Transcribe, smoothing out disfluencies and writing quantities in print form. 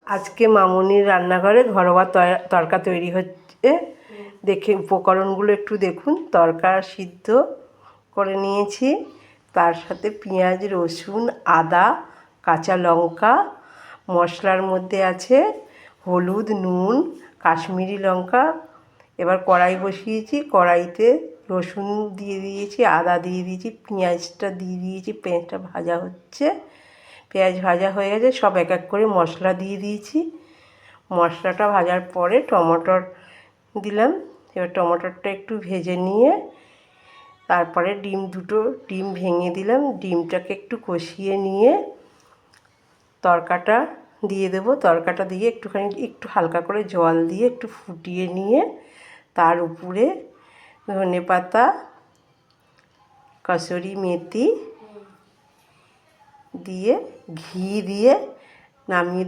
আজকে মামুনির রান্নাঘরে ঘরোয়া তড়কা তৈরি হচ্ছে। দেখে উপকরণগুলো একটু দেখুন। তড়কা সিদ্ধ করে নিয়েছি, তার সাথে পেঁয়াজ, রসুন, আদা, কাঁচা লঙ্কা। মশলার মধ্যে আছে হলুদ, নুন, কাশ্মীরি লঙ্কা। এবার কড়াই বসিয়েছি, কড়াইতে রসুন দিয়ে দিয়েছি, আদা দিয়ে দিয়েছি, পেঁয়াজটা দিয়ে দিয়েছি। পেঁয়াজটা ভাজা হচ্ছে, পেঁয়াজ ভাজা হয়ে গেছে, সব এক এক করে মশলা দিয়ে দিয়েছি। মশলাটা ভাজার পরে টমেটোর দিলাম। এবার টমেটোটা একটু ভেজে নিয়ে তারপরে দুটো ডিম ভেঙে দিলাম। ডিমটাকে একটু কষিয়ে নিয়ে তড়কাটা দিয়ে দেবো। তড়কাটা দিয়ে একটু হালকা করে জল দিয়ে একটু ফুটিয়ে নিয়ে তার উপরে ধনেপাতা, কসুরি মেথি দিয়ে ঘি দিয়ে নামিয়ে